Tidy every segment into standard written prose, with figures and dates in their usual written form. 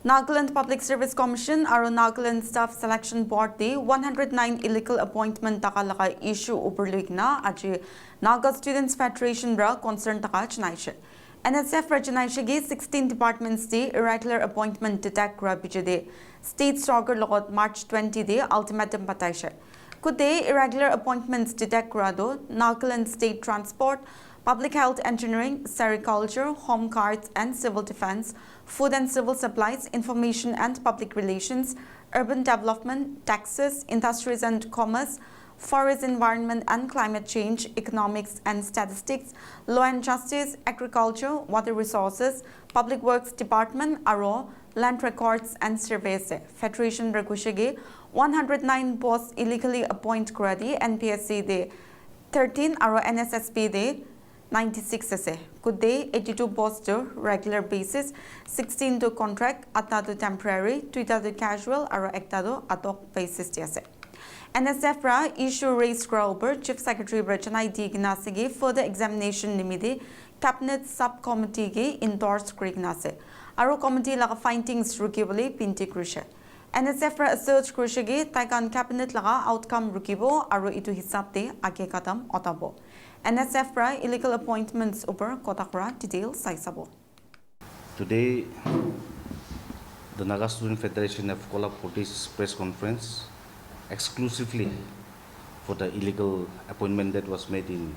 Nagaland Public Service Commission aru Nagaland Staff Selection Board de 109 illegal appointment takalaka issue uperluigna aji Naga Students Federation bra concern taka chnaishe. NSF rajanaishe ge 16 departments de irregular appointment detect kra bijade state stronger logot March 20 de ultimatum pataishe. Could they irregular appointments detect kra do Nagaland State Transport, Public Health Engineering, Sericulture, Home Guards and Civil Defense, Food and Civil Supplies, Information and Public Relations, Urban Development, Taxes, Industries and Commerce, Forest Environment and Climate Change, Economics and Statistics, Law and Justice, Agriculture, Water Resources, Public Works Department, Aro, Land Records and Surveys. Federation Bragushage 109 posts illegally appoint Kuradi, Npsc de 13, Aro Nssb de 96 ase. Could they 82 posts to regular basis, 16 to contract, atta to temporary, 2 to casual, aro ekta to ad hoc basis ase. NSF ra issue raised over Chief Secretary Rachanai Dignasige further examination nimide Cabinet Subcommittee ge endorsed Krignase. Aro committee laga findings rukibole pinti krushe. NSF ra search krushe ge taikan cabinet laga outcome rukibo aro itu hisab de age kadam otabo. NSF ra illegal appointments over Kotakra details saisabo. Today, the Naga Student Federation have called up for this press conference exclusively for the illegal appointment that was made in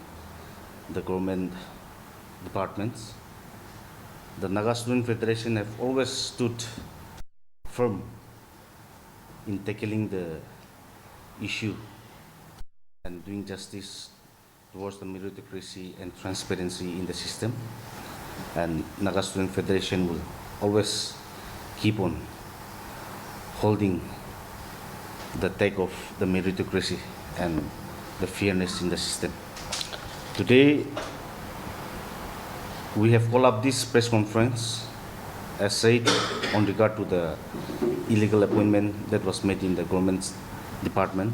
the government departments. The Naga Student Federation have always stood firm in tackling the issue and doing justice towards the meritocracy and transparency in the system, and Naga Student Federation will always keep on holding the tag of the meritocracy and the fairness in the system. Today, we have called up this press conference as said on regard to the illegal appointment that was made in the government department.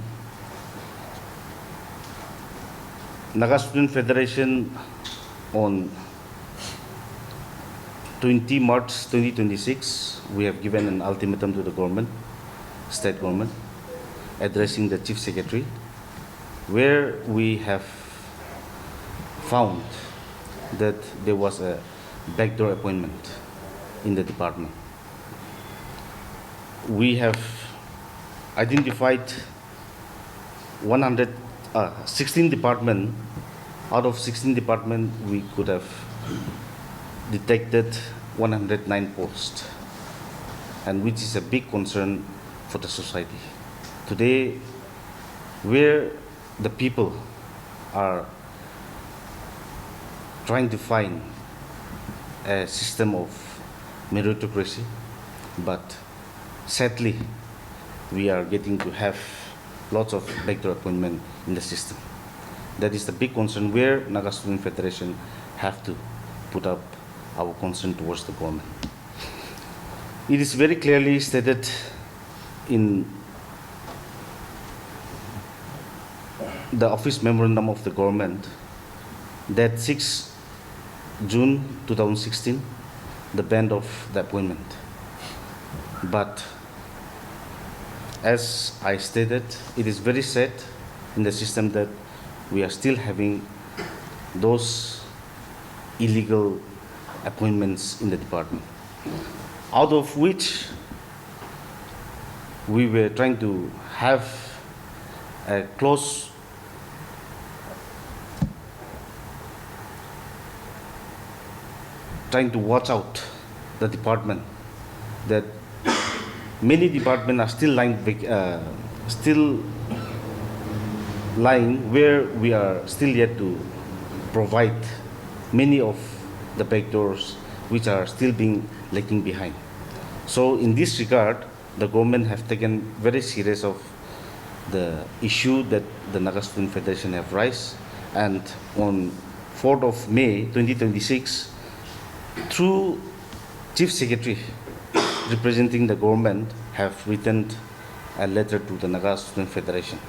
Naga Student Federation on 20 March 2026, we have given an ultimatum to the government, state government, addressing the Chief Secretary, where we have found that there was a backdoor appointment in the department. We have identified 16 departments. Out of 16 departments, we could have detected 109 posts, and which is a big concern for the society. Today, where the people are trying to find a system of meritocracy, but sadly, we are getting to have lots of backdoor appointment in the system. That is the big concern where Naga Student Federation have to put up our concern towards the government. It is very clearly stated in the office memorandum of the government that 6 June 2016, the ban of the appointment. But as I stated, it is very sad in the system that we are still having those illegal appointments in the department, out of which we were trying to have a close trying to watch out the department, that many departments are still lying where we are still yet to provide many of the backdoors which are still being lagging behind. So in this regard, the government have taken very serious of the issue that the Naga Student Federation have raised, and on 4th of May 2026, through Chief Secretary representing the government have written a letter to the Naga Student Federation.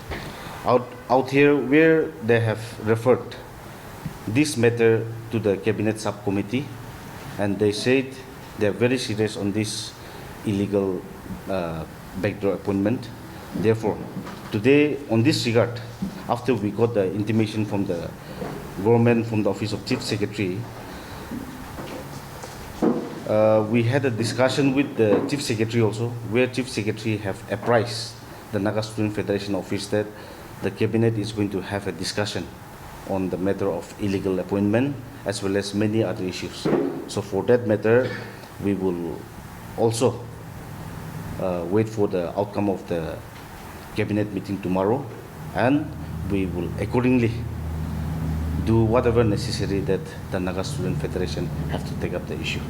Out here where they have referred this matter to the Cabinet Subcommittee, and they said they are very serious on this illegal backdoor appointment. Therefore, today on this regard, after we got the intimation from the government, from the Office of Chief Secretary, we had a discussion with the Chief Secretary also, where Chief Secretary have apprised the Naga Student Federation office that the Cabinet is going to have a discussion on the matter of illegal appointment as well as many other issues. So for that matter, we will also wait for the outcome of the Cabinet meeting tomorrow, and we will accordingly do whatever necessary that the Naga Student Federation have to take up the issue.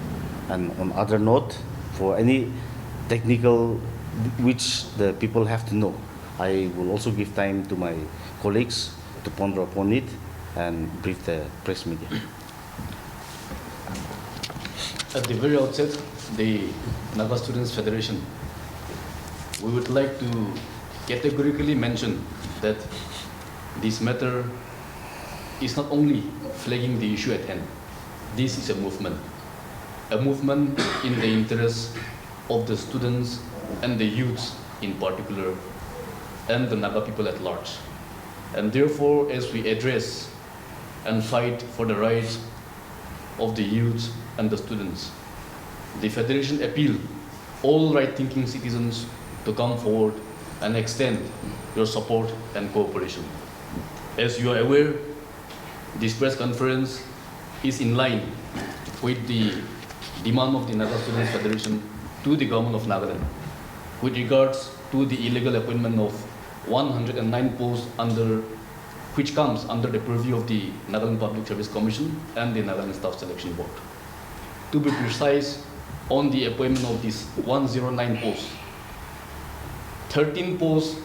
And on other note, for any technical which the people have to know, I will also give time to my colleagues to ponder upon it and brief the press media. At the very outset, the Naga Students Federation, we would like to categorically mention that this matter is not only flagging the issue at hand. This is a movement in the interest of the students and the youths in particular, and the Naga people at large. And therefore, as we address and fight for the rights of the youth and the students, the Federation appeals all right-thinking citizens to come forward and extend your support and cooperation. As you are aware, this press conference is in line with the demand of the Naga Students Federation to the government of Nagaland with regards to the illegal appointment of 109 posts which comes under the purview of the Nagaland Public Service Commission and the Nagaland Staff Selection Board. To be precise, on the appointment of these 109 posts, 13 posts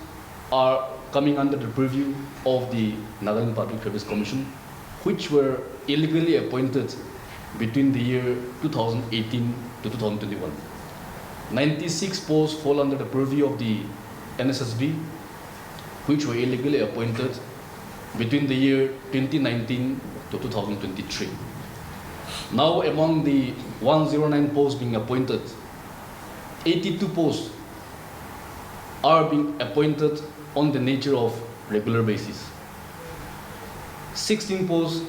are coming under the purview of the Nagaland Public Service Commission, which were illegally appointed between the year 2018 to 2021. 96 posts fall under the purview of the Nssb, which were illegally appointed between the year 2019 to 2023. Now, among the 109 posts being appointed, 82 posts are being appointed on the nature of regular basis. 16 posts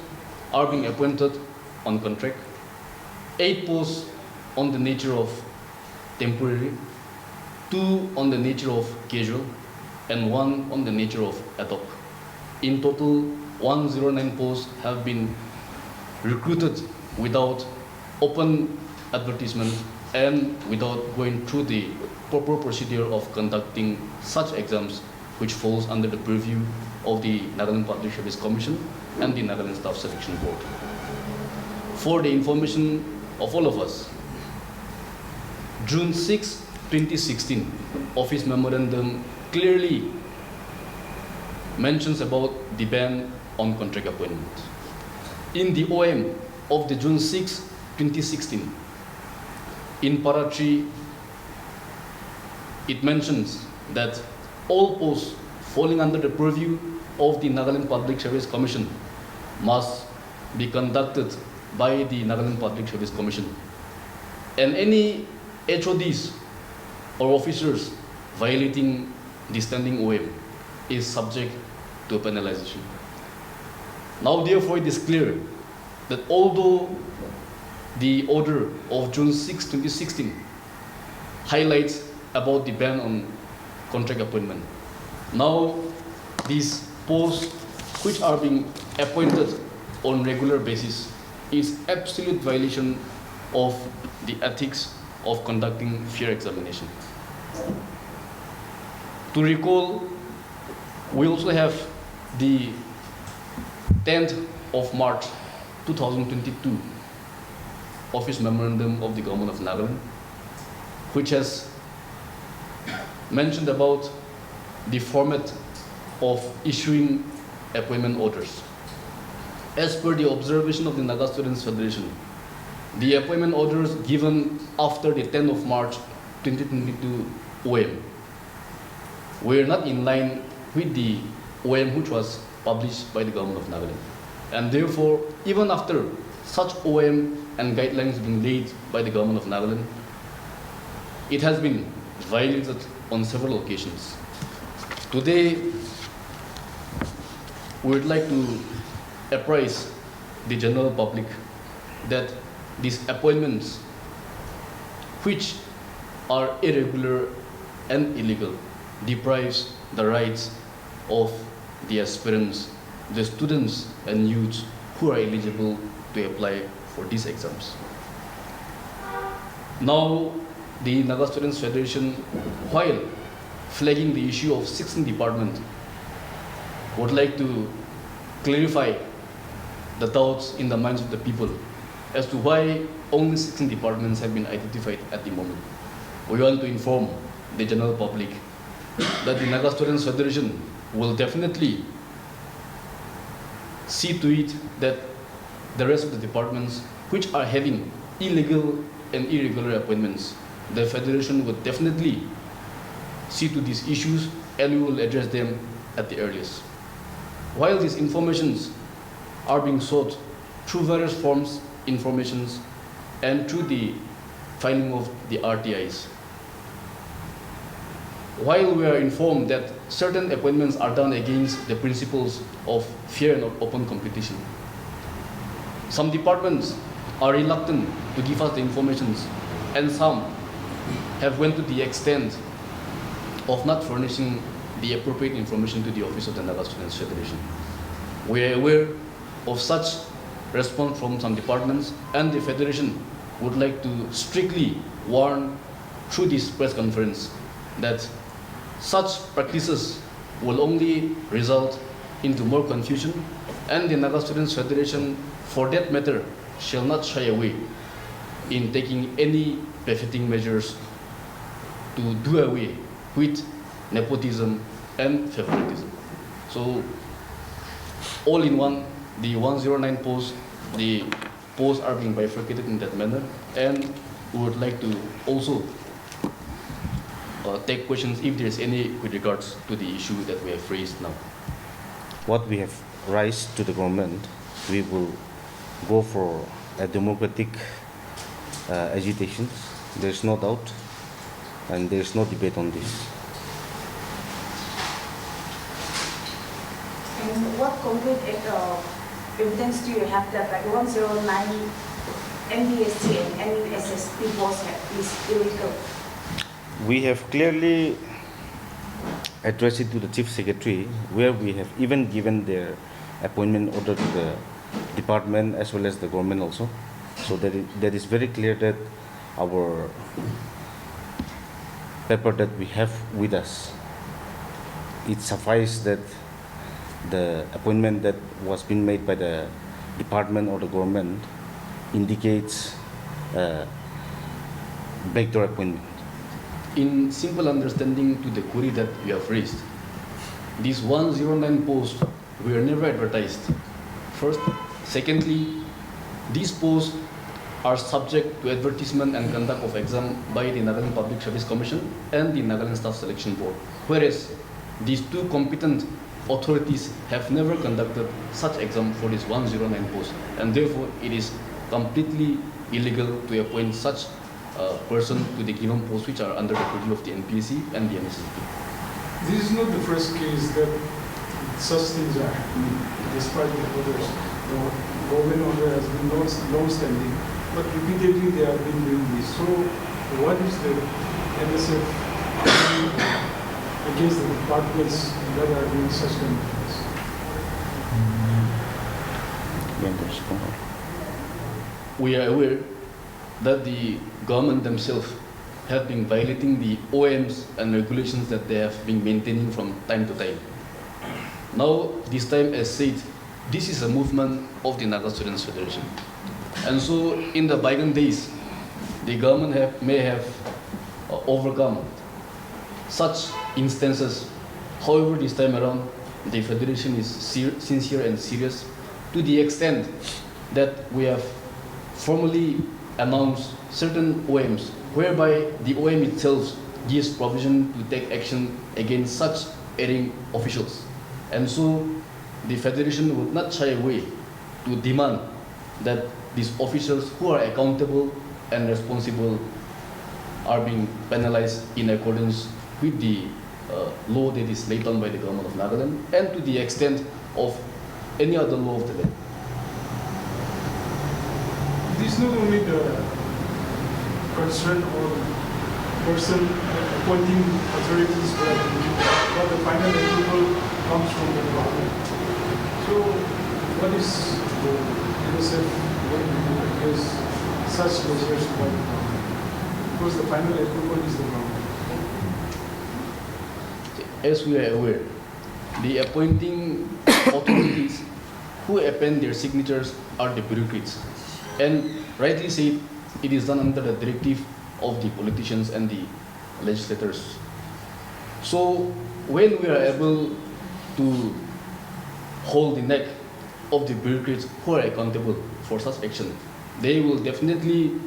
are being appointed on contract, 8 posts on the nature of temporary, 2 on the nature of casual, and 1 on the nature of ad hoc. In total, 109 posts have been recruited without open advertisement and without going through the proper procedure of conducting such exams, which falls under the purview of the Nagaland Public Service Commission and the Nagaland Staff Selection Board. For the information of all of us, June 6, 2016, Office Memorandum clearly mentions about the ban on contract appointment. In the OM of the June 6, 2016, in Para 3, it mentions that all posts falling under the purview of the Nagaland Public Service Commission must be conducted by the Nagaland Public Service Commission. And any HODs or officers violating the standing OM is subject to penalization. Now, therefore, it is clear that although the order of June 6, 2016 highlights about the ban on contract appointment, now these posts which are being appointed on regular basis is absolute violation of the ethics of conducting fair examination. To recall, we also have the 10th of March 2022 Office Memorandum of the Government of Nagaland, which has mentioned about the format of issuing appointment orders. As per the observation of the Naga Students Federation, the appointment orders given after the 10th of March 2022 OM were not in line with the OM which was published by the Government of Nagaland. And therefore, even after such OM and guidelines being laid by the Government of Nagaland, it has been violated on several occasions. Today, we would like to apprise the general public that these appointments, which are irregular and illegal, deprives the rights of the aspirants, the students and youths who are eligible to apply for these exams. Now, the Naga Students Federation, while flagging the issue of 16 department, would like to clarify the doubts in the minds of the people as to why only 16 departments have been identified at the moment. We want to inform the general public that the Naga Students Federation will definitely see to it that the rest of the departments which are having illegal and irregular appointments, the Federation would definitely see to these issues and we will address them at the earliest. While these informations are being sought through various forms, informations, and through the filing of the RTIs, while we are informed that certain appointments are done against the principles of fair and open competition, some departments are reluctant to give us the informations, and some have went to the extent of not furnishing the appropriate information to the office of the Naga Students Federation. We are aware of such response from some departments, and the Federation would like to strictly warn through this press conference that such practices will only result into more confusion, and the Naga Students Federation, for that matter, shall not shy away in taking any befitting measures to do away with nepotism and favoritism. So, all in one, the 109 posts, the posts are being bifurcated in that manner, and we would like to also take questions if there is any with regards to the issue that we have raised now. What we have raised to the government, we will go for a democratic agitation. There is no doubt, and there is no debate on this. And what concrete evidence do you have that like 109 Npsc and Nssb posts is illegal? We have clearly addressed it to the Chief Secretary, where we have even given their appointment order to the department as well as the government also. So that is very clear that our paper that we have with us, it suffices that the appointment that was being made by the department or the government indicates backdoor appointment. In simple understanding to the query that you have raised, these 109 posts were never advertised. First. Secondly, these posts are subject to advertisement and conduct of exam by the Nagaland Public Service Commission and the Nagaland Staff Selection Board, whereas these two competent authorities have never conducted such exam for this 109 posts, and therefore it is completely illegal to appoint such person to the given posts which are under the purview of the Npsc and the Nssb. This is not the first case that such things are happening, despite the others. The government order has been long-standing, but repeatedly they have been doing this. So, what is the NSF against the departments that are doing such kind of things? We are aware that the government themselves have been violating the OMs and regulations that they have been maintaining from time to time. Now, this time, as said, this is a movement of the Naga Students Federation. And so, in the bygone days, the government may have overcome such instances. However, this time around, the Federation is sincere and serious to the extent that we have formally announced certain OMs, whereby the OM itself gives provision to take action against such erring officials. And so, the Federation would not shy away to demand that these officials who are accountable and responsible are being penalized in accordance with the law that is laid down by the government of Nagaland and to the extent of any other law of the land. It is not only the concern or person appointing authorities, but the final approval comes from the government. So, what is the NSF going to do against such measures by the government? Because the final approval is the government. As we are aware, the appointing authorities who append their signatures are the bureaucrats. And rightly said, it is done under the directive of the politicians and the legislators. So when we are able to hold the neck of the bureaucrats who are accountable for such action, they will definitely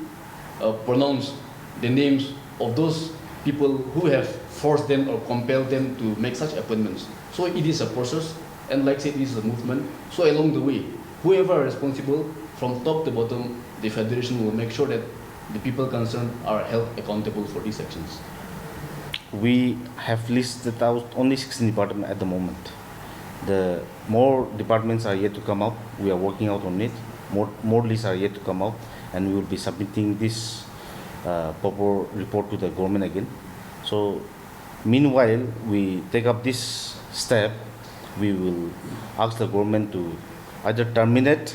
pronounce the names of those people who have forced them or compelled them to make such appointments. So it is a process, and like I said, it is a movement. So along the way, whoever are responsible, from top to bottom, the federation will make sure that the people concerned are held accountable for these actions. We have listed out only 16 departments at the moment. The more departments are yet to come out. We are working out on it. More lists are yet to come out, and we will be submitting this proper report to the government again. So meanwhile, we take up this step, we will ask the government to either terminate,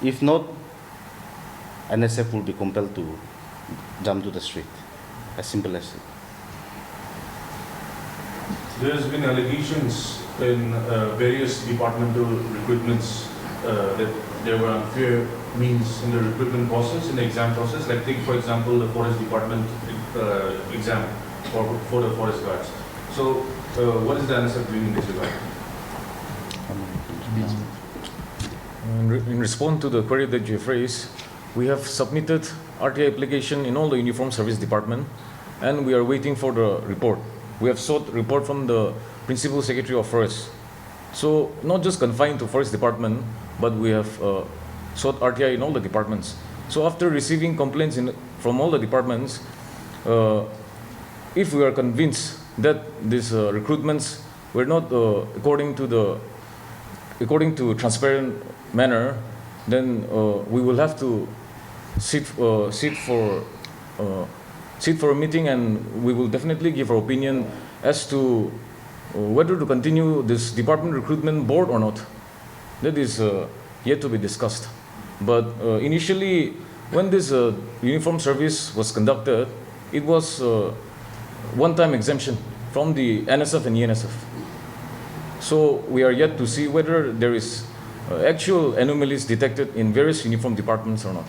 if not, NSF will be compelled to jump to the street. As simple as it. There has been allegations in various departmental recruitments that there were unfair means in the recruitment process, in the exam process. Like take for example the forest department exam for the forest guards. So what is the NSF doing in this regard? In response to the query that you have raised, we have submitted RTI application in all the uniform service department, and we are waiting for the report. We have sought report from the Principal Secretary of Forest. So not just confined to Forest Department, but we have sought RTI in all the departments. So after receiving complaints from all the departments, if we are convinced that these recruitments were not according to transparent manner, then we will have to sit for a meeting, and we will definitely give our opinion as to whether to continue this department recruitment board or not. That is yet to be discussed. But initially, when this uniform service was conducted, it was one-time exemption from the NSF and ENSF. So we are yet to see whether there is actual anomalies detected in various uniform departments or not.